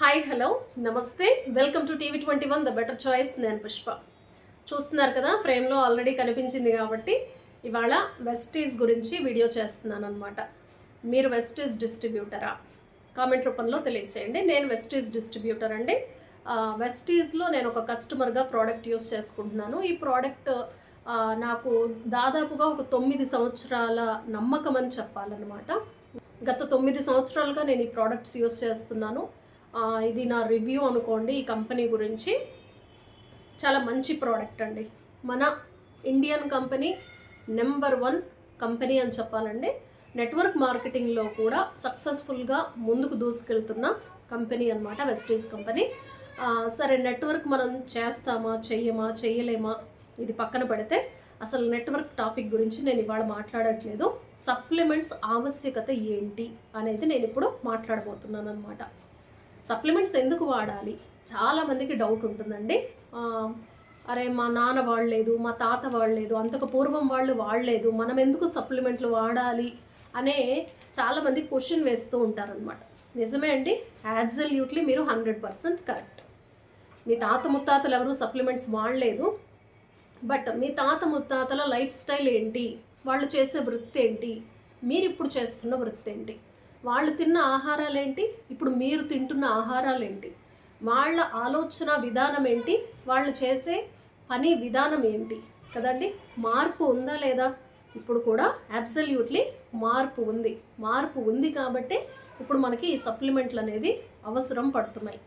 Hi hello నమస్తే welcome to TV 21 the better choice. నేను పుష్ప. చూస్తున్నారు కదా, ఫ్రేమ్లో ఆల్రెడీ కనిపించింది కాబట్టి ఇవాళ వెస్టీజ్ గురించి వీడియో చేస్తున్నాను అనమాట. మీరు వెస్టీజ్ డిస్ట్రిబ్యూటరా? కామెంట్ రూపంలో తెలియచేయండి. నేను వెస్టీజ్ డిస్ట్రిబ్యూటర్ అండి. వెస్టీజ్లో నేను ఒక కస్టమర్గా ప్రోడక్ట్ యూస్ చేసుకుంటున్నాను. ఈ ప్రోడక్ట్ నాకు దాదాపుగా ఒక 9 సంవత్సరాల నమ్మకం అని చెప్పాలన్నమాట. గత 9 సంవత్సరాలుగా నేను ఈ ప్రోడక్ట్స్ యూస్ చేస్తున్నాను. ఇది నా రివ్యూ అనుకోండి. ఈ కంపెనీ గురించి చాలా మంచి ప్రోడక్ట్ అండి. మన ఇండియన్ కంపెనీ నెంబర్ 1 కంపెనీ అని చెప్పాలండి. నెట్వర్క్ మార్కెటింగ్లో కూడా సక్సెస్ఫుల్గా ముందుకు దూసుకెళ్తున్న కంపెనీ అనమాట వెస్టీజ్ కంపెనీ. సరే, నెట్వర్క్ మనం చేస్తామా చేయలేమా ఇది పక్కన పెడితే అసలు నెట్వర్క్ టాపిక్ గురించి నేను ఇవాళ మాట్లాడట్లేదు. సప్లిమెంట్స్ ఆవశ్యకత ఏంటి అనేది నేను ఇప్పుడు మాట్లాడబోతున్నాను అనమాట. సప్లిమెంట్స్ ఎందుకు వాడాలి? చాలామందికి డౌట్ ఉంటుందండి. అరే, మా నాన్న వాడలేదు, మా తాత వాడలేదు, అంతకు పూర్వం వాళ్ళు వాడలేదు, మనం ఎందుకు సప్లిమెంట్లు వాడాలి అనే చాలామంది క్వశ్చన్ వేస్తూ ఉంటారనమాట. నిజమే అండి, యాబ్సల్యూట్లీ మీరు 100% కరెక్ట్. మీ తాత ముత్తాతలు ఎవరు సప్లిమెంట్స్ వాడలేదు. బట్ మీ తాత ముత్తాతల లైఫ్ స్టైల్ ఏంటి, వాళ్ళు చేసే వృత్తి ఏంటి, మీరు ఇప్పుడు చేస్తున్న వృత్తి ఏంటి, వాళ్ళు తిన్న ఆహారాలు ఏంటి, ఇప్పుడు మీరు తింటున్న ఆహారాలు ఏంటి, వాళ్ళ ఆలోచన విధానం ఏంటి, వాళ్ళు చేసే పని విధానం ఏంటి కదండి. మార్పు ఉందా లేదా? ఇప్పుడు కూడా అబ్సల్యూట్లీ మార్పు ఉంది కాబట్టి ఇప్పుడు మనకి ఈ సప్లిమెంట్లు అనేది అవసరం పడుతున్నాయి.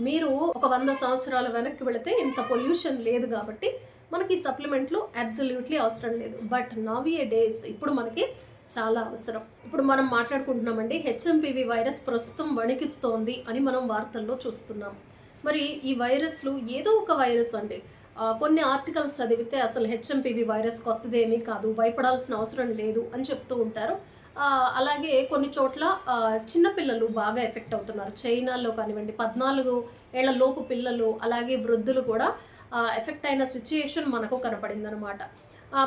మీరు ఒక 100 సంవత్సరాల వెనక్కి వెళితే ఇంత పొల్యూషన్ లేదు కాబట్టి మనకి ఈ సప్లిమెంట్లు అబ్సల్యూట్లీ అవసరం లేదు. బట్ నవ్ ఏ డేస్ ఇప్పుడు మనకి చాలా అవసరం. ఇప్పుడు మనం మాట్లాడుకుంటున్నామండి, హెచ్ఎంపివి వైరస్ ప్రస్తుతం వణికిస్తోంది అని మనం వార్తల్లో చూస్తున్నాం. మరి ఈ వైరస్లు ఏదో ఒక వైరస్ అండి. కొన్ని ఆర్టికల్స్ చదివితే అసలు హెచ్ఎంపివి వైరస్ కొత్తదేమీ కాదు, భయపడాల్సిన అవసరం లేదు అని చెప్తూ ఉంటారు. అలాగే కొన్ని చోట్ల చిన్నపిల్లలు బాగా ఎఫెక్ట్ అవుతున్నారు. చైనాలో కానివ్వండి, 14 ఏళ్ల లోపు పిల్లలు అలాగే వృద్ధులు కూడా ఎఫెక్ట్ అయిన సిచ్యుయేషన్ మనకు కనపడింది అనమాట.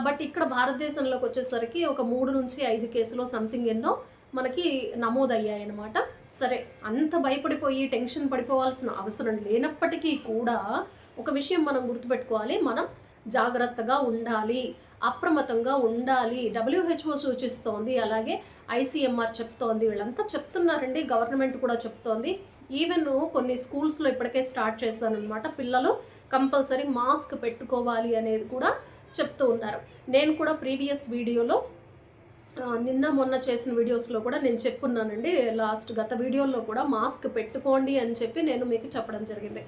బట్ ఇక్కడ భారతదేశంలోకి వచ్చేసరికి ఒక 3 నుంచి 5 కేసులో సంథింగ్ ఎన్నో మనకి నమోదయ్యాయి అన్నమాట. సరే, అంత భయపడిపోయి టెన్షన్ పడిపోవాల్సిన అవసరం లేనప్పటికీ కూడా ఒక విషయం మనం గుర్తుపెట్టుకోవాలి, మనం జాగ్రత్తగా ఉండాలి, అప్రమత్తంగా ఉండాలి. WHO సూచిస్తోంది, అలాగే ICMR చెప్తోంది, వీళ్ళంతా చెప్తున్నారండి, గవర్నమెంట్ కూడా చెప్తోంది. ఈవెన్ కొన్ని స్కూల్స్లో ఇప్పటికే స్టార్ట్ చేశానన్నమాట. పిల్లలు కంపల్సరీ మాస్క్ పెట్టుకోవాలి అనేది కూడా చెప్తూ ఉంటారు. నేను కూడా ప్రీవియస్ వీడియోలో నిన్న మొన్న చేసిన వీడియోస్లో కూడా నేను చెప్పున్నానండి. గత వీడియోలో కూడా మాస్క్ పెట్టుకోండి అని చెప్పి నేను మీకు చెప్పడం జరిగింది.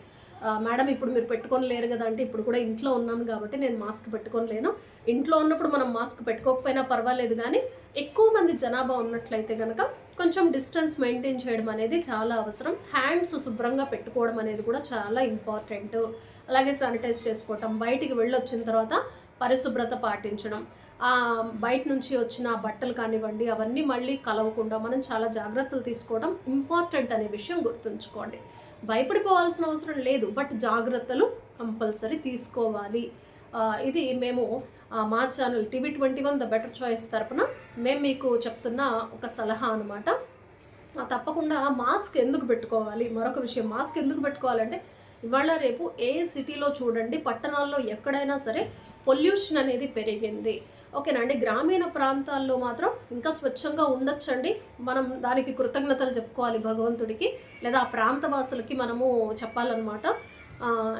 మేడం, ఇప్పుడు మీరు పెట్టుకొని లేరు కదా అంటే, ఇప్పుడు కూడా ఇంట్లో ఉన్నాను కాబట్టి నేను మాస్క్ పెట్టుకొని లేను. ఇంట్లో ఉన్నప్పుడు మనం మాస్క్ పెట్టుకోకపోయినా పర్వాలేదు, కానీ ఎక్కువ మంది జనాభా ఉన్నట్లయితే కనుక కొంచెం డిస్టెన్స్ మెయింటైన్ చేయడం అనేది చాలా అవసరం. హ్యాండ్స్ శుభ్రంగా పెట్టుకోవడం అనేది కూడా చాలా ఇంపార్టెంట్. అలాగే శానిటైజ్ చేసుకోవటం, బయటికి వెళ్ళొచ్చిన తర్వాత పరిశుభ్రత పాటించడం, బయట నుంచి వచ్చిన బట్టలు కానివ్వండి అవన్నీ మళ్ళీ కలవకుండా మనం చాలా జాగ్రత్తలు తీసుకోవడం ఇంపార్టెంట్ అనే విషయం గుర్తుంచుకోండి. భయపడిపోవాల్సిన అవసరం లేదు, బట్ జాగ్రత్తలు కంపల్సరీ తీసుకోవాలి. ఇది మేము మా channel TV 21 the better choice తరపున మేము మీకు చెప్తున్న ఒక సలహా అనమాట. తప్పకుండా మాస్క్ ఎందుకు పెట్టుకోవాలి? మరొక విషయం, మాస్క్ ఎందుకు పెట్టుకోవాలంటే ఇవాళ రేపు ఏ సిటీలో చూడండి, పట్టణాల్లో ఎక్కడైనా సరే పొల్యూషన్ అనేది పెరిగింది. ఓకేనా అండి. గ్రామీణ ప్రాంతాల్లో మాత్రం ఇంకా స్వచ్ఛంగా ఉండొచ్చండి. మనం దానికి కృతజ్ఞతలు చెప్పుకోవాలి భగవంతుడికి, లేదా ఆ ప్రాంతవాసులకి మనము చెప్పాలన్నమాట.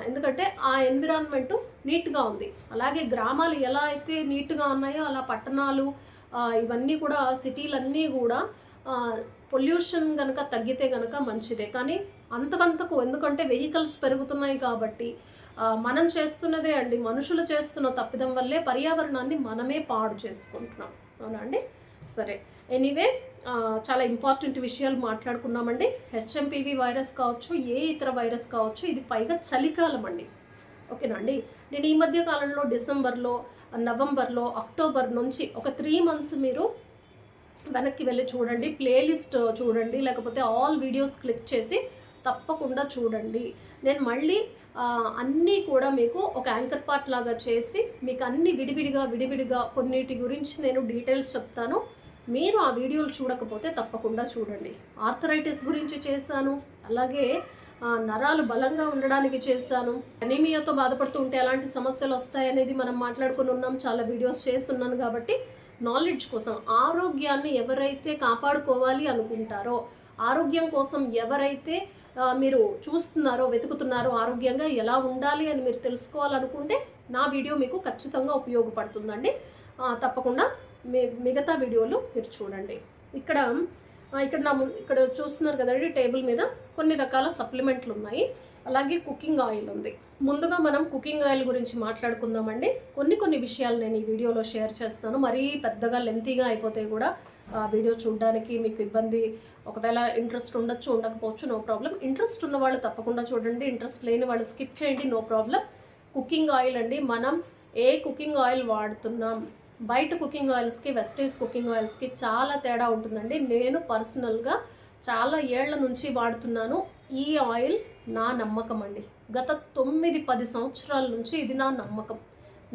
ఎందుకంటే ఆ ఎన్విరాన్మెంటు నీట్గా ఉంది. అలాగే గ్రామాలు ఎలా అయితే నీట్గా ఉన్నాయో అలా పట్టణాలు ఇవన్నీ కూడా, సిటీలన్నీ కూడా పొల్యూషన్ కనుక తగ్గితే కనుక మంచిదే. కానీ అంతకంతకు, ఎందుకంటే వెహికల్స్ పెరుగుతున్నాయి కాబట్టి మనం చేస్తున్నదే అండి, మనుషులు చేస్తున్న తప్పిదం వల్లే పర్యావరణాన్ని మనమే పాడు చేసుకుంటున్నాం. అవునా అండి. సరే, ఎనీవే చాలా ఇంపార్టెంట్ విషయాలు మాట్లాడుకున్నామండి. హెచ్ఎంపివి వైరస్ కావచ్చు, ఏ ఇతర వైరస్ కావచ్చు, ఇది పైగా చలికాలం అండి. ఓకేనా అండి. నేను ఈ మధ్య కాలంలో డిసెంబర్లో, నవంబర్లో, అక్టోబర్ నుంచి ఒక 3 months మీరు వెనక్కి వెళ్ళి చూడండి, ప్లేలిస్ట్ చూడండి, లేకపోతే ఆల్ వీడియోస్ క్లిక్ చేసి తప్పకుండా చూడండి. నేను మళ్ళీ అన్నీ కూడా మీకు ఒక యాంకర్ పార్ట్ లాగా చేసి మీకు అన్ని విడివిడిగా కొన్నిటి గురించి నేను డీటెయిల్స్ చెప్తాను. మీరు ఆ వీడియోలు చూడకపోతే తప్పకుండా చూడండి. ఆర్థరైటిస్ గురించి చేశాను, అలాగే నరాలు బలంగా ఉండడానికి చేశాను, అనీమియాతో బాధపడుతూ ఉంటే ఎలాంటి సమస్యలు వస్తాయనేది మనం మాట్లాడుకుని ఉన్నాం, చాలా వీడియోస్ చేస్తున్నాను. కాబట్టి నాలెడ్జ్ కోసం, ఆరోగ్యాన్ని ఎవరైతే కాపాడుకోవాలి అనుకుంటారో, ఆరోగ్యం కోసం ఎవరైతే మీరు చూస్తున్నారో, వెతుకుతున్నారో, ఆరోగ్యంగా ఎలా ఉండాలి అని మీరు తెలుసుకోవాలనుకుంటే నా వీడియో మీకు ఖచ్చితంగా ఉపయోగపడుతుందండి. తప్పకుండా మిగతా వీడియోలు మీరు చూడండి. ఇక్కడ ఇక్కడ చూస్తున్నారు కదండి, టేబుల్ మీద కొన్ని రకాల సప్లిమెంట్లు ఉన్నాయి, అలాగే కుకింగ్ ఆయిల్ ఉంది. ముందుగా మనం కుకింగ్ ఆయిల్ గురించి మాట్లాడుకుందామండి. కొన్ని విషయాలు నేను ఈ వీడియోలో షేర్ చేస్తాను. మరీ పెద్దగా లెంతీగా అయిపోతే కూడా వీడియో చూడడానికి మీకు ఇబ్బంది, ఒకవేళ ఇంట్రెస్ట్ ఉండొచ్చు, ఉండకపోవచ్చు, నో ప్రాబ్లం. ఇంట్రెస్ట్ ఉన్న వాళ్ళు తప్పకుండా చూడండి, ఇంట్రెస్ట్ లేని వాళ్ళు స్కిప్ చేయండి, నో ప్రాబ్లం. కుకింగ్ ఆయిల్ అండి, మనం ఏ కుకింగ్ ఆయిల్ వాడుతున్నాం, బయట కుకింగ్ ఆయిల్స్కి, వెస్టేజ్ కుకింగ్ ఆయిల్స్కి చాలా తేడా ఉంటుందండి. నేను పర్సనల్గా చాలా ఏళ్ల నుంచి వాడుతున్నాను. ఈ ఆయిల్ నా నమ్మకం అండి. గత 9-10 సంవత్సరాల నుంచి ఇది నా నమ్మకం,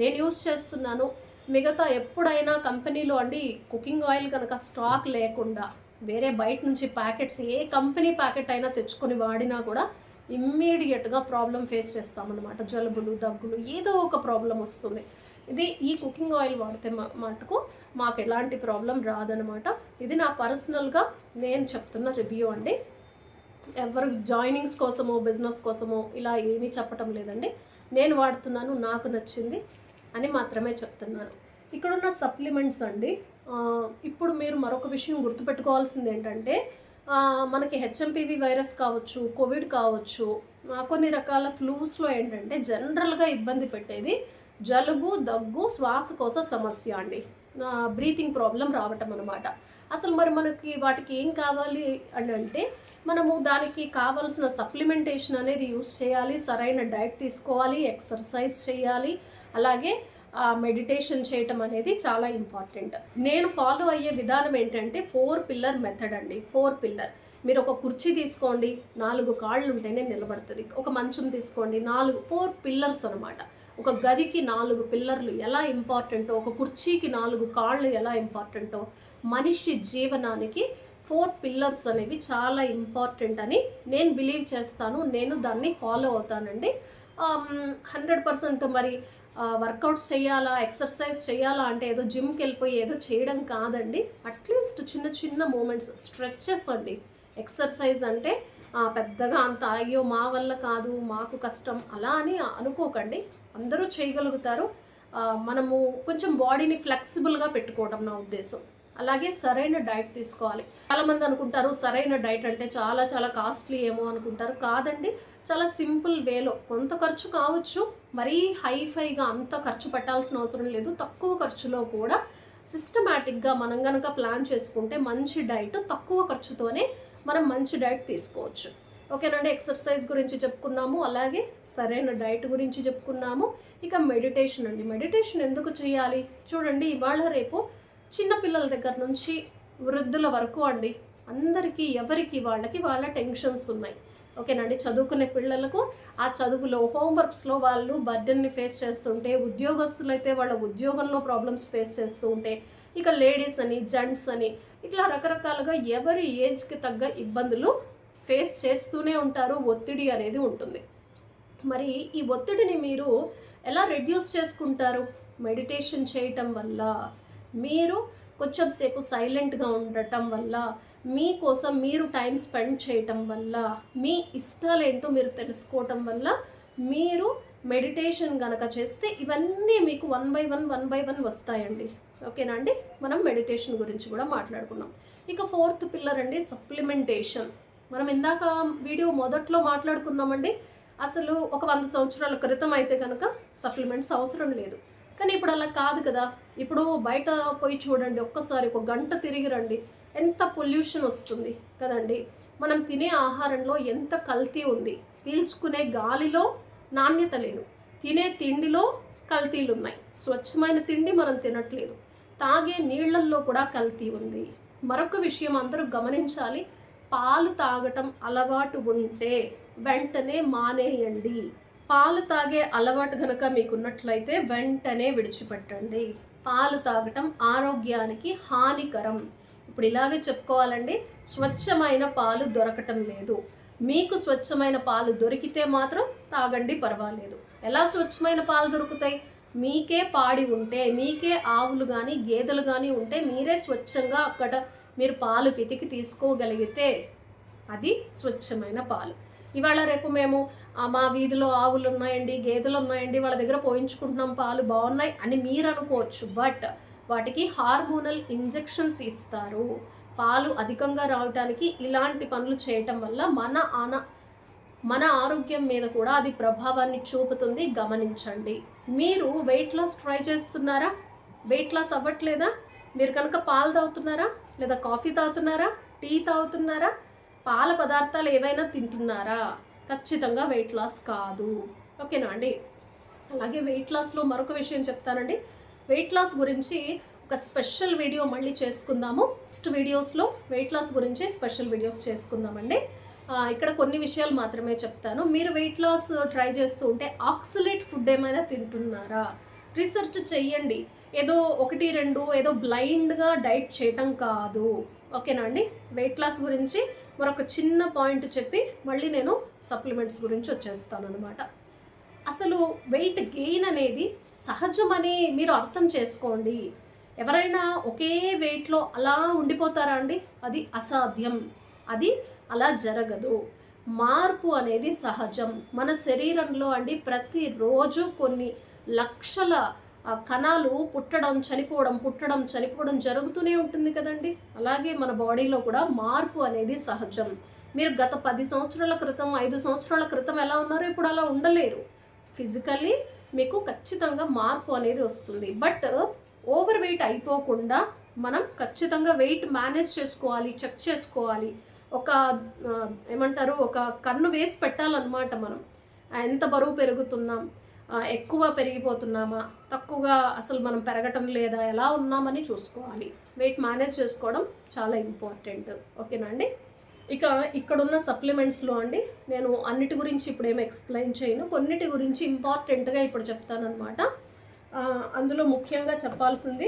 నేను యూస్ చేస్తున్నాను. మిగతా ఎప్పుడైనా కంపెనీలో అండి కుకింగ్ ఆయిల్ కనుక స్టాక్ లేకుండా వేరే బయట నుంచి ప్యాకెట్స్, ఏ కంపెనీ ప్యాకెట్ అయినా తెచ్చుకొని వాడినా కూడా ఇమ్మీడియట్గా ప్రాబ్లం ఫేస్ చేస్తామన్నమాట. జలుబులు, దగ్గులు, ఏదో ఒక ప్రాబ్లం వస్తుంది. ఈ కుకింగ్ ఆయిల్ వాడితే మటుకు మాకు ఎలాంటి ప్రాబ్లం రాదనమాట. ఇది నా పర్సనల్గా నేను చెప్తున్న రివ్యూ అండి. ఎవరు జాయినింగ్స్ కోసమో, బిజినెస్ కోసమో ఇలా ఏమీ చెప్పటం లేదండి. నేను వాడుతున్నాను, నాకు నచ్చింది అని మాత్రమే చెప్తున్నాను. ఇక్కడున్న సప్లిమెంట్స్ అండి, ఇప్పుడు మీరు మరొక విషయం గుర్తుపెట్టుకోవాల్సింది ఏంటంటే, మనకి హెచ్ఎంపివి వైరస్ కావచ్చు, కోవిడ్ కావచ్చు, కొన్ని రకాల ఫ్లూస్లో ఏంటంటే జనరల్గా ఇబ్బంది పెట్టేది జలుబు, దగ్గు, శ్వాసకోశ సమస్య అండి, బ్రీతింగ్ ప్రాబ్లం రావటం అనమాట. అసలు మరి మనకి వాటికి ఏం కావాలి అని అంటే, మనము దానికి కావాల్సిన సప్లిమెంటేషన్ అనేది యూస్ చేయాలి, సరైన డైట్ తీసుకోవాలి, ఎక్సర్సైజ్ చేయాలి, అలాగే మెడిటేషన్ చేయటం అనేది చాలా ఇంపార్టెంట్. నేను ఫాలో అయ్యే విధానం ఏంటంటే 4 పిల్లర్ మెథడ్ అండి. 4 పిల్లర్. మీరు ఒక కుర్చీ తీసుకోండి, 4 కాళ్ళు ఉంటేనే నిలబడుతుంది. ఒక మంచం తీసుకోండి, 4 పిల్లర్స్ అనమాట. ఒక గదికి 4 పిల్లర్లు ఎలా ఇంపార్టెంటో, ఒక కుర్చీకి 4 కాళ్ళు ఎలా ఇంపార్టెంటో, మనిషి జీవనానికి 4 పిల్లర్స్ అనేవి చాలా ఇంపార్టెంట్ అని నేను బిలీవ్ చేస్తాను. నేను దాన్ని ఫాలో అవుతానండి. 100% మరి వర్కౌట్స్ చేయాలా, ఎక్సర్సైజ్ చేయాలా అంటే ఏదో జిమ్కి వెళ్ళిపోయి ఏదో చేయడం కాదండి. అట్లీస్ట్ చిన్న మూమెంట్స్, స్ట్రెచెస్ అండి. ఎక్సర్సైజ్ అంటే పెద్దగా అంత అయ్యో మా వల్ల కాదు, మాకు కష్టం అలా అని అనుకోకండి. అందరూ చేయగలుగుతారు. మనము కొంచెం బాడీని ఫ్లెక్సిబుల్గా పెట్టుకోవడం నా ఉద్దేశం. అలాగే సరైన డైట్ తీసుకోవాలి. చాలామంది అనుకుంటారు సరైన డైట్ అంటే చాలా చాలా కాస్ట్లీ ఏమో అనుకుంటారు. కాదండి, చాలా సింపుల్ వేలో, కొంత ఖర్చు కావచ్చు, మరీ హైఫైగా అంత ఖర్చు పెట్టాల్సిన అవసరం లేదు. తక్కువ ఖర్చులో కూడా సిస్టమేటిక్గా మనం కనుక ప్లాన్ చేసుకుంటే మంచి డైట్, తక్కువ ఖర్చుతోనే మనం మంచి డైట్ తీసుకోవచ్చు. ఓకేనండి. ఎక్సర్సైజ్ గురించి చెప్పుకున్నాము, అలాగే సరైన డైట్ గురించి చెప్పుకున్నాము. ఇక మెడిటేషన్ అండి. మెడిటేషన్ ఎందుకు చేయాలి చూడండి, ఇవాళ రేపు చిన్నపిల్లల దగ్గర నుంచి వృద్ధుల వరకు అండి, అందరికీ ఎవరికి వాళ్ళ టెన్షన్స్ ఉన్నాయి. ఓకేనండి. చదువుకునే పిల్లలకు ఆ చదువులో, హోంవర్క్స్లో వాళ్ళు బర్డెన్ని ఫేస్ చేస్తుంటే, ఉద్యోగస్తులైతే వాళ్ళ ఉద్యోగంలో ప్రాబ్లమ్స్ ఫేస్ చేస్తూ ఉంటే, ఇక లేడీస్ అని, జెంట్స్ అని, ఇట్లా రకరకాలుగా ఎవరి ఏజ్కి తగ్గ ఇబ్బందులు ఫేస్ చేస్తూనే ఉంటారు. ఒత్తిడి అనేది ఉంటుంది. మరి ఈ ఒత్తిడిని మీరు ఎలా రెడ్యూస్ చేసుకుంటారు? మెడిటేషన్ చేయటం వల్ల, మీరు కొంచెం సేపు సైలెంట్గా ఉండటం వల్ల, మీకోసం మీరు టైం స్పెండ్ చేయటం వల్ల, మీ ఇష్టాలేంటో మీరు తెలుసుకోవటం వల్ల, మీరు మెడిటేషన్ కనుక చేస్తే ఇవన్నీ మీకు 1 by 1 వస్తాయండి. ఓకేనా అండి. మనం మెడిటేషన్ గురించి కూడా మాట్లాడుకున్నాం. ఇక 4th పిల్లర్ అండి, సప్లిమెంటేషన్. మనం ఇందాక వీడియో మొదట్లో మాట్లాడుకున్నామండి. అసలు ఒక 100 సంవత్సరాల క్రితం అయితే కనుక సప్లిమెంట్స్ అవసరం లేదు. కానీ ఇప్పుడు అలా కాదు కదా. ఇప్పుడు బయట పోయి చూడండి, ఒక్కసారి ఒక గంట తిరిగి రండి, ఎంత పొల్యూషన్ వస్తుంది కదండి. మనం తినే ఆహారంలో ఎంత కల్తీ ఉంది, పీల్చుకునే గాలిలో నాణ్యత లేదు, తినే తిండిలో కల్తీలు ఉన్నాయి, స్వచ్ఛమైన తిండి మనం తినట్లేదు, తాగే నీళ్లల్లో కూడా కల్తీ ఉంది. మరొక విషయం అందరూ గమనించాలి, పాలు తాగటం అలవాటు ఉంటే వెంటనే మానేయండి. పాలు తాగే అలవాటు కనుక మీకున్నట్లయితే వెంటనే విడిచిపెట్టండి. పాలు తాగటం ఆరోగ్యానికి హానికరం. ఇప్పుడు ఇలాగే చెప్పుకోవాలండి, స్వచ్ఛమైన పాలు దొరకటం లేదు. మీకు స్వచ్ఛమైన పాలు దొరికితే మాత్రం తాగండి, పర్వాలేదు. ఎలా స్వచ్ఛమైన పాలు దొరుకుతాయి? మీకే పాడి ఉంటే, మీకే ఆవులు కానీ గేదెలు కానీ ఉంటే, మీరే స్వచ్ఛంగా అక్కడ మీరు పాలు పితికి తీసుకోగలిగితే అది స్వచ్ఛమైన పాలు. ఇవాళ రేపు మేము మా వీధిలో ఆవులు ఉన్నాయండి, గేదెలు ఉన్నాయండి, వాళ్ళ దగ్గర పోయించుకుంటున్నాం, పాలు బాగున్నాయి అని మీరు అనుకోవచ్చు. బట్ వాటికి హార్మోనల్ ఇంజెక్షన్స్ ఇస్తారు. పాలు అధికంగా రావడానికి ఇలాంటి పనులు చేయటం వల్ల మన ఆరోగ్యం మీద కూడా అది ప్రభావాన్ని చూపుతుంది. గమనించండి. మీరు వెయిట్ లాస్ ట్రై చేస్తున్నారా? వెయిట్ లాస్ అవ్వట్లేదా? మీరు కనుక పాలు తాగుతున్నారా, లేదా కాఫీ తాగుతున్నారా, టీ తాగుతున్నారా, పాల పదార్థాలు ఏవైనా తింటున్నారా? ఖచ్చితంగా వెయిట్ లాస్ కాదు. ఓకేనా అండి? అలాగే వెయిట్ లాస్లో మరొక విషయం చెప్తానండి. వెయిట్ లాస్ గురించి ఒక స్పెషల్ వీడియో మళ్ళీ చేసుకుందాము. నెక్స్ట్ వీడియోస్లో వెయిట్ లాస్ గురించి స్పెషల్ వీడియోస్ చేసుకుందామండి. ఇక్కడ కొన్ని విషయాలు మాత్రమే చెప్తాను. మీరు వెయిట్ లాస్ ట్రై చేస్తూ ఉంటే ఆక్సలేట్ ఫుడ్ ఏమైనా తింటున్నారా? రీసెర్చ్ చెయ్యండి. ఏదో 1-2 ఏదో బ్లైండ్గా డైట్ చేయటం కాదు. ఓకేనా అండి? వెయిట్ లాస్ గురించి మరొక చిన్న పాయింట్ చెప్పి మళ్ళీ నేను సప్లిమెంట్స్ గురించి వచ్చేస్తాను అనమాట. అసలు వెయిట్ గెయిన్ అనేది సహజమని మీరు అర్థం చేసుకోండి. ఎవరైనా ఒకే వెయిట్లో అలా ఉండిపోతారా అండి? అది అసాధ్యం. అది అలా జరగదు. మార్పు అనేది సహజం. మన శరీరంలో అండి ప్రతిరోజు కొన్ని లక్షల కణాలు పుట్టడం చనిపోవడం జరుగుతూనే ఉంటుంది కదండి. అలాగే మన బాడీలో కూడా మార్పు అనేది సహజం. మీరు గత 10 సంవత్సరాల క్రితం 5 సంవత్సరాల క్రితం ఎలా ఉన్నారో ఇప్పుడు అలా ఉండలేరు. ఫిజికల్లీ మీకు ఖచ్చితంగా మార్పు అనేది వస్తుంది. బట్ ఓవర్ వెయిట్ అయిపోకుండా మనం ఖచ్చితంగా వెయిట్ మేనేజ్ చేసుకోవాలి, చెక్ చేసుకోవాలి. ఒక ఒక కన్ను వేసి పెట్టాలన్నమాట. మనం ఎంత బరువు పెరుగుతున్నాం, ఎక్కువ పెరిగిపోతున్నామా, తక్కువగా అసలు మనం పెరగటం లేదా, ఎలా ఉన్నామని చూసుకోవాలి. వెయిట్ మేనేజ్ చేసుకోవడం చాలా ఇంపార్టెంట్. ఓకేనా అండి? ఇక ఇక్కడున్న సప్లిమెంట్స్లో అండి నేను అన్నిటి గురించి ఇప్పుడేమో ఎక్స్ప్లెయిన్ చేయను, కొన్నిటి గురించి ఇంపార్టెంట్గా ఇప్పుడు చెప్తానమాట. అందులో ముఖ్యంగా చెప్పాల్సింది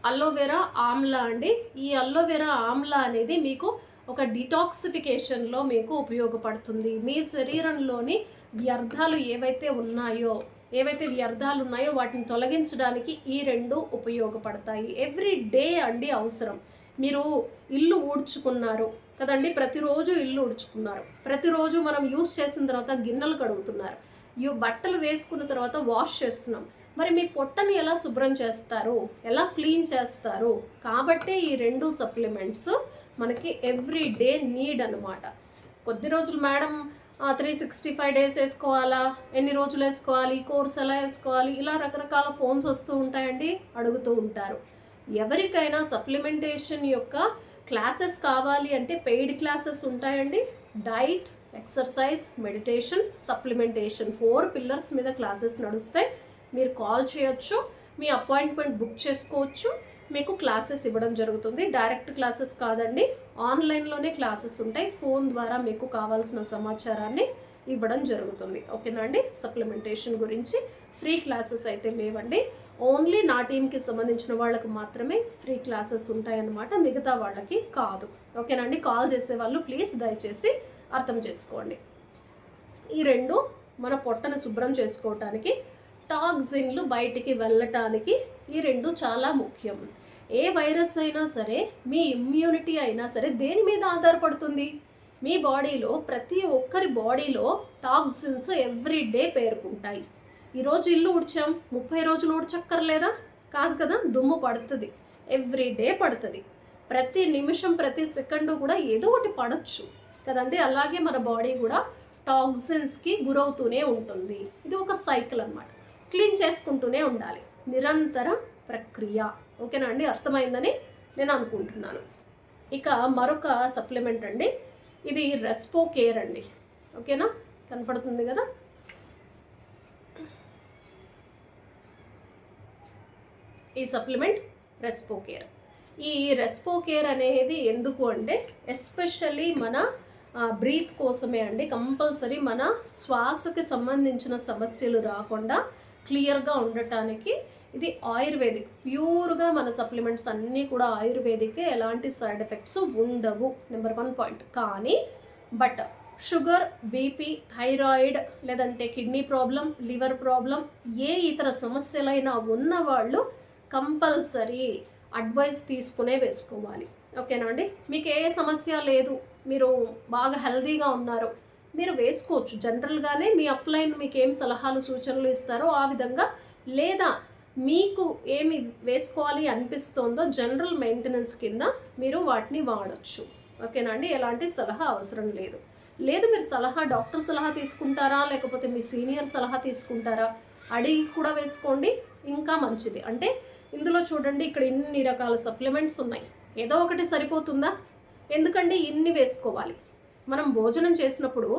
అల్లోవెరా ఆమ్లా అండి. ఈ అల్లోవెరా ఆమ్లా అనేది మీకు ఒక డిటాక్సిఫికేషన్లో మీకు ఉపయోగపడుతుంది. మీ శరీరంలోని ఏవైతే ఉన్నాయో వాటిని తొలగించడానికి ఈ 2 ఉపయోగపడతాయి. ఎవ్రీ డే అండి అవసరం. మీరు ఇల్లు ఊడ్చుకున్నారు కదండి, ప్రతిరోజు ఇల్లు ఊడ్చుకున్నారు, ప్రతిరోజు మనం యూస్ చేసిన తర్వాత గిన్నెలు కడుగుతున్నారు, బట్టలు వేసుకున్న తర్వాత వాష్ చేస్తున్నాం. మరి మీ పొట్టని ఎలా శుభ్రం చేస్తారు, ఎలా క్లీన్ చేస్తారు? కాబట్టే ఈ 2 సప్లిమెంట్స్ మనకి ఎవ్రీ డే నీడ్ అనమాట. కొద్ది రోజులు మేడం 365 డేస్ వేసుకోవాలా, ఎన్ని రోజులు వేసుకోవాలి, కోర్స్ ఎలా వేసుకోవాలి, ఇలా రకరకాల ఫోన్స్ వస్తూ ఉంటాయండి, అడుగుతూ ఉంటారు. ఎవరికైనా సప్లిమెంటేషన్ యొక్క క్లాసెస్ కావాలి అంటే పెయిడ్ క్లాసెస్ ఉంటాయండి. Diet, exercise, meditation, supplementation 4 pillars మీద క్లాసెస్ నడుస్తాయి. మీరు కాల్ చేయొచ్చు, మీ అపాయింట్మెంట్ బుక్ చేసుకోవచ్చు, మీకు క్లాసెస్ ఇవ్వడం జరుగుతుంది. డైరెక్ట్ క్లాసెస్ కాదండి, ఆన్లైన్లోనే క్లాసెస్ ఉంటాయి. ఫోన్ ద్వారా మీకు కావాల్సిన సమాచారాన్ని ఇవ్వడం జరుగుతుంది. ఓకేనా అండి? సప్లిమెంటేషన్ గురించి ఫ్రీ క్లాసెస్ అయితే లేవండి. ఓన్లీ నా టీంకి సంబంధించిన వాళ్ళకి మాత్రమే ఫ్రీ క్లాసెస్ ఉంటాయన్నమాట, మిగతా వాళ్ళకి కాదు. ఓకేనా అండి? కాల్ చేసే వాళ్ళు ప్లీజ్ దయచేసి అర్థం చేసుకోండి. ఈ 2 మన పొట్టను శుభ్రం చేసుకోవటానికి, టాక్సిన్లు బయటికి వెళ్ళటానికి ఈ 2 చాలా ముఖ్యం. ఏ వైరస్ అయినా సరే, మీ ఇమ్యూనిటీ అయినా సరే దేని మీద ఆధారపడుతుంది? మీ బాడీలో, ప్రతి ఒక్కరి బాడీలో టాక్సిన్స్ ఎవ్రీ డే పేరుకుంటాయి. ఈరోజు ఇల్లు ఊడ్చాం, 30 రోజులు ఊడ్చక్కర్లేదా? కాదు కదా, దుమ్ము పడుతుంది, ఎవ్రీ డే పడుతుంది. ప్రతి నిమిషం, ప్రతి సెకండు కూడా ఏదో ఒకటి పడవచ్చు కదండి. అలాగే మన బాడీ కూడా టాక్సిన్స్కి గురవుతూనే ఉంటుంది. ఇది ఒక సైకిల్ అన్నమాట. క్లీన్ చేసుకుంటూనే ఉండాలి, నిరంతర ప్రక్రియ. ఓకేనా అండి? అర్థమైందని నేను అనుకుంటున్నాను. ఇక మరొక సప్లిమెంట్ అండి, ఇది రెస్పో కేర్ అండి. ఓకేనా? కనపడుతుంది కదా. ఈ సప్లిమెంట్ రెస్పో కేర్. ఈ రెస్పో కేర్ అనేది ఎందుకు అంటే ఎస్పెషల్లీ మన బ్రీత్ కోసమే అండి. కంపల్సరీ మన శ్వాసకి సంబంధించిన సమస్యలు రాకుండా క్లియర్గా ఉండటానికి ఇది ఆయుర్వేదిక్, ప్యూర్గా మన సప్లిమెంట్స్ అన్నీ కూడా ఆయుర్వేదిక్, ఎలాంటి సైడ్ ఎఫెక్ట్స్ ఉండవు. Number 1 point. కానీ బట్ షుగర్, బీపీ, థైరాయిడ్, లేదంటే కిడ్నీ ప్రాబ్లం, లివర్ ప్రాబ్లం, ఏ ఇతర సమస్యలైనా ఉన్నవాళ్ళు కంపల్సరీ అడ్వైస్ తీసుకునే వేసుకోవాలి. ఓకేనా అండి? మీకు ఏ సమస్య లేదు, మీరు బాగా హెల్తీగా ఉన్నారు, మీరు వేసుకోవచ్చు. జనరల్గానే మీ అప్లైన్ మీకు ఏం సలహాలు సూచనలు ఇస్తారో ఆ విధంగా, లేదా మీకు ఏమి వేసుకోవాలి అనిపిస్తోందో జనరల్ మెయింటెనెన్స్ కింద మీరు వాటిని వాడచ్చు. ఓకేనా అండి? ఎలాంటి సలహా అవసరం లేదు. మీరు సలహా, డాక్టర్ సలహా తీసుకుంటారా, లేకపోతే మీ సీనియర్ సలహా తీసుకుంటారా, అడిగి కూడా వేసుకోండి, ఇంకా మంచిది. అంటే ఇందులో చూడండి, ఇక్కడ ఇన్ని రకాల సప్లిమెంట్స్ ఉన్నాయి, ఏదో ఒకటి సరిపోతుందా? ఎందుకండి ఇన్ని వేసుకోవాలి? మనం భోజనం చేసినప్పుడు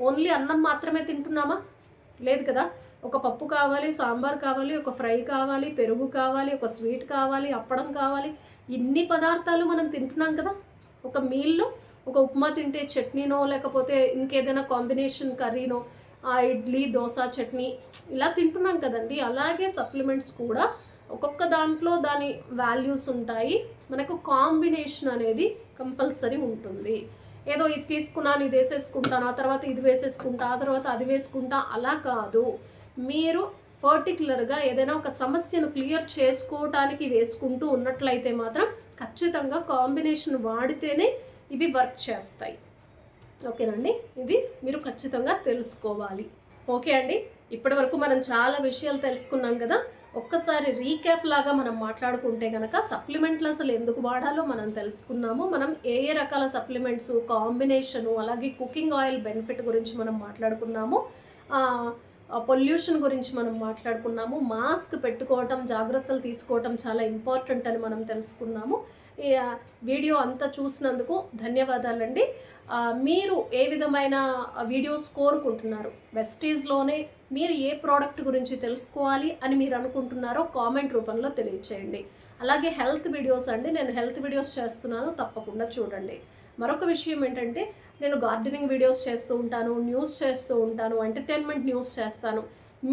ఓన్లీ అన్నం మాత్రమే తింటున్నామా? లేదు కదా. ఒక పప్పు కావాలి, సాంబార్ కావాలి, ఒక ఫ్రై కావాలి, పెరుగు కావాలి, ఒక స్వీట్ కావాలి, అప్పడం కావాలి, ఇన్ని పదార్థాలు మనం తింటున్నాం కదా. ఒక మీల్లో ఒక ఉప్మా తింటే చట్నీనో, లేకపోతే ఇంకేదైనా కాంబినేషన్ కర్రీనో, ఇడ్లీ, దోశ, చట్నీ ఇలా తింటున్నాం కదండి. అలాగే సప్లిమెంట్స్ కూడా ఒక్కొక్క దాంట్లో దాని వాల్యూస్ ఉంటాయి. మనకు కాంబినేషన్ అనేది కంపల్సరీ ఉంటుంది. ఏదో ఇది తీసుకున్నాను, ఇది వేసేసుకుంటాను, ఆ తర్వాత ఇది వేసేసుకుంటా, ఆ తర్వాత అది వేసుకుంటా, అలా కాదు. మీరు పర్టికులర్గా ఏదైనా ఒక సమస్యను క్లియర్ చేసుకోవటానికి వేసుకుంటూ ఉన్నట్లయితే మాత్రం ఖచ్చితంగా కాంబినేషన్ వాడితేనే ఇవి వర్క్ చేస్తాయి. ఓకేనండి? ఇది మీరు ఖచ్చితంగా తెలుసుకోవాలి. ఓకే అండి, ఇప్పటి వరకు మనం చాలా విషయాలు తెలుసుకున్నాం కదా. ఒక్కసారి రీక్యాప్ లాగా మనం మాట్లాడుకుంటే కనుక సప్లిమెంట్లు అసలు ఎందుకు వాడాలో మనం తెలుసుకున్నాము. మనం ఏ రకాల సప్లిమెంట్స్, కాంబినేషను, అలాగే కుకింగ్ ఆయిల్ బెనిఫిట్ గురించి మనం మాట్లాడుకున్నాము. పొల్యూషన్ గురించి మనం మాట్లాడుకున్నాము. మాస్క్ పెట్టుకోవటం, జాగ్రత్తలు తీసుకోవటం చాలా ఇంపార్టెంట్ అని మనం తెలుసుకున్నాము. ఈ వీడియో అంతా చూసినందుకు ధన్యవాదాలండి. మీరు ఏ విధమైన వీడియోస్ కోరుకుంటున్నారు, వెస్టీజ్లోనే మీరు ఏ ప్రోడక్ట్ గురించి తెలుసుకోవాలి అని మీరు అనుకుంటున్నారో కామెంట్ రూపంలో తెలియచేయండి. అలాగే హెల్త్ వీడియోస్ అండి, నేను హెల్త్ వీడియోస్ చేస్తున్నాను, తప్పకుండా చూడండి. మరొక విషయం ఏంటంటే, నేను గార్డెనింగ్ వీడియోస్ చేస్తూ ఉంటాను, న్యూస్ చేస్తూ ఉంటాను, ఎంటర్టైన్మెంట్ న్యూస్ చేస్తాను.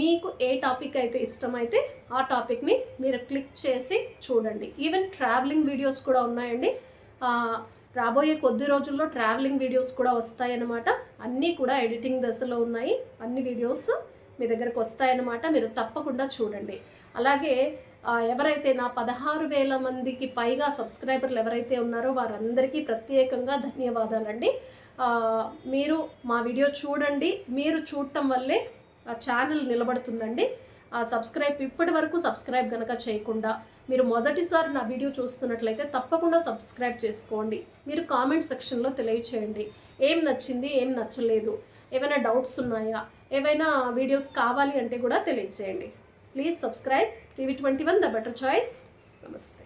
మీకు ఏ టాపిక్ అయితే ఇష్టమైతే ఆ టాపిక్ని మీరు క్లిక్ చేసి చూడండి. ఈవెన్ ట్రావెలింగ్ వీడియోస్ కూడా ఉన్నాయండి. రాబోయే కొద్ది రోజుల్లో ట్రావెలింగ్ వీడియోస్ కూడా వస్తాయన్నమాట. అన్నీ కూడా ఎడిటింగ్ దశలో ఉన్నాయి. అన్ని వీడియోస్ మీ దగ్గరకు వస్తాయన్నమాట. మీరు తప్పకుండా చూడండి. అలాగే ఎవరైతే నా 16,000 మందికి పైగా సబ్స్క్రైబర్లు ఎవరైతే ఉన్నారో వారందరికీ ప్రత్యేకంగా ధన్యవాదాలండి. మీరు మా వీడియో చూడండి. మీరు చూడటం వల్లే ఆ ఛానల్ నిలబడుతుందండి. ఇప్పటి వరకు సబ్స్క్రైబ్ కనుక చేయకుండా మీరు మొదటిసారి నా వీడియో చూస్తున్నట్లయితే తప్పకుండా సబ్స్క్రైబ్ చేసుకోండి. మీరు కామెంట్ సెక్షన్లో తెలియచేయండి, ఏం నచ్చింది, ఏం నచ్చలేదు, ఏమైనా డౌట్స్ ఉన్నాయా, ఏవైనా వీడియోస్ కావాలి అంటే కూడా తెలియచేయండి. Please subscribe TV 21 the better choice. నమస్తే.